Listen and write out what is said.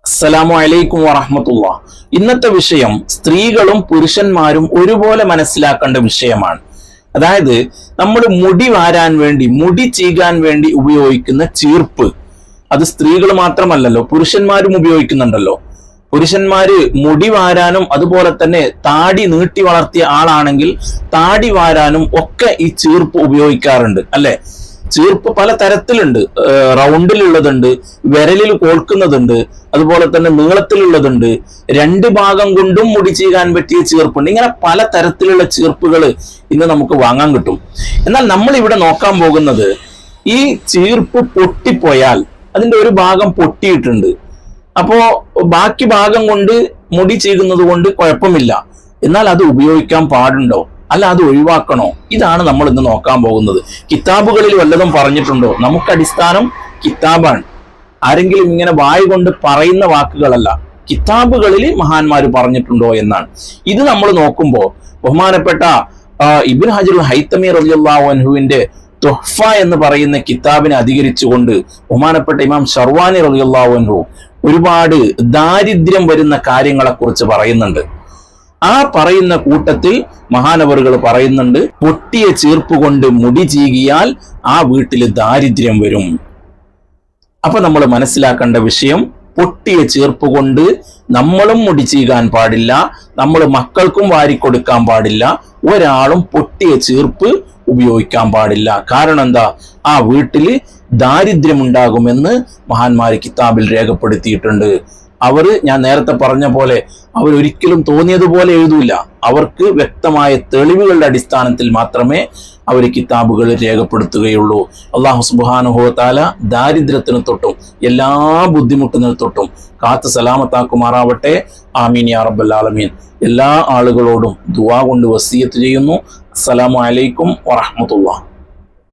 അസ്സലാമു അലൈക്കും വറഹ്മത്തുള്ളാഹ്. ഇന്നത്തെ വിഷയം സ്ത്രീകളും പുരുഷന്മാരും ഒരുപോലെ മനസ്സിലാക്കേണ്ട വിഷയമാണ്. അതായത് നമ്മൾ മുടി വാരാൻ വേണ്ടി, മുടി ചീകാൻ വേണ്ടി ഉപയോഗിക്കുന്ന ചീർപ്പ്, അത് സ്ത്രീകൾ മാത്രമല്ലല്ലോ, പുരുഷന്മാരും ഉപയോഗിക്കുന്നുണ്ടല്ലോ. പുരുഷന്മാര് മുടി വാരാനും അതുപോലെ തന്നെ താടി നീട്ടി വളർത്തിയ ആളാണെങ്കിൽ താടി വാരാനും ഒക്കെ ഈ ചീർപ്പ് ഉപയോഗിക്കാറുണ്ട് അല്ലെ. ചീർപ്പ് പല തരത്തിലുണ്ട്. റൗണ്ടിലുള്ളതുണ്ട്, വിരലിൽ കോൽക്കുന്നതുണ്ട്, അതുപോലെ തന്നെ നീളത്തിലുള്ളതുണ്ട്, രണ്ട് ഭാഗം കൊണ്ടും മുടി ചീകാൻ പറ്റിയ ചീർപ്പുണ്ട്. ഇങ്ങനെ പല തരത്തിലുള്ള ചീർപ്പുകൾ ഇന്ന് നമുക്ക് വാങ്ങാൻ കിട്ടും. എന്നാൽ നമ്മൾ ഇവിടെ നോക്കാൻ പോകുന്നത്, ഈ ചീർപ്പ് പൊട്ടിപ്പോയാൽ അതിന്റെ ഒരു ഭാഗം പൊട്ടിയിട്ടുണ്ട്, അപ്പോ ബാക്കി ഭാഗം കൊണ്ട് മുടി ചീകുന്നത് കൊണ്ട് കുഴപ്പമില്ല, എന്നാൽ അത് ഉപയോഗിക്കാൻ പാടുണ്ടോ, അല്ല അത് ഒഴിവാക്കണോ? ഇതാണ് നമ്മൾ ഇന്ന് നോക്കാൻ പോകുന്നത്. കിതാബുകളിൽ വല്ലതും പറഞ്ഞിട്ടുണ്ടോ? നമുക്ക് അടിസ്ഥാനം കിതാബാണ്. ആരെങ്കിലും ഇങ്ങനെ വായ കൊണ്ട് പറയുന്ന വാക്കുകളല്ല, കിതാബുകളിൽ മഹാന്മാര് പറഞ്ഞിട്ടുണ്ടോ എന്നാണ്. ഇത് നമ്മൾ നോക്കുമ്പോൾ ബഹുമാനപ്പെട്ട ഇബ്നു ഹജറുൽ ഹൈതമി റളിയല്ലാഹു അൻഹുവിന്റെ തുഹ്ഫ എന്ന് പറയുന്ന കിതാബിനെ അധികരിച്ചുകൊണ്ട് ബഹുമാനപ്പെട്ട ഇമാം ഷർവാനി റളിയല്ലാഹു അൻഹു ഒരുപാട് ദാരിദ്ര്യം വരുന്ന കാര്യങ്ങളെ കുറിച്ച് പറയുന്നുണ്ട്. ആ പറയുന്ന കൂട്ടത്തിൽ മഹാനവറുകൾ പറയുന്നുണ്ട്, പൊട്ടിയ ചീർപ്പ് കൊണ്ട് മുടി ചീകിയാൽ ആ വീട്ടിൽ ദാരിദ്ര്യം വരും. അപ്പൊ നമ്മൾ മനസ്സിലാക്കേണ്ട വിഷയം, പൊട്ടിയ ചീർപ്പ് കൊണ്ട് നമ്മളും മുടി ചീകാൻ പാടില്ല, നമ്മൾ മക്കൾക്കും വാരിക്കൊടുക്കാൻ പാടില്ല, ഒരാളും പൊട്ടിയ ചീർപ്പ് ഉപയോഗിക്കാൻ പാടില്ല. കാരണം എന്താ? ആ വീട്ടില് ദാരിദ്ര്യമുണ്ടാകുമെന്ന് മഹാന്മാര് കിതാബിൽ രേഖപ്പെടുത്തിയിട്ടുണ്ട്. ഞാൻ നേരത്തെ പറഞ്ഞ പോലെ അവരൊരിക്കലും തോന്നിയതുപോലെ എഴുതൂല. അവർക്ക് വ്യക്തമായ തെളിവുകളുടെ അടിസ്ഥാനത്തിൽ മാത്രമേ അവർ കിതാബുകൾ രേഖപ്പെടുത്തുകയുള്ളൂ. അല്ലാഹു സുബ്ഹാനഹു വ തആല ദാരിദ്ര്യത്തിന് തൊട്ടും എല്ലാ ബുദ്ധിമുട്ടിനും തൊട്ടും കാത്ത് സലാമത്താക്കുമാറാവട്ടെ. ആമീൻ യാ റബ്ബൽ ആലമീൻ. എല്ലാ ആളുകളോടും ദുആ കൊണ്ട് വസിയത്ത് ചെയ്യുന്നു. അസ്സലാമു അലൈക്കും വറഹ്മത്തുള്ളാഹി.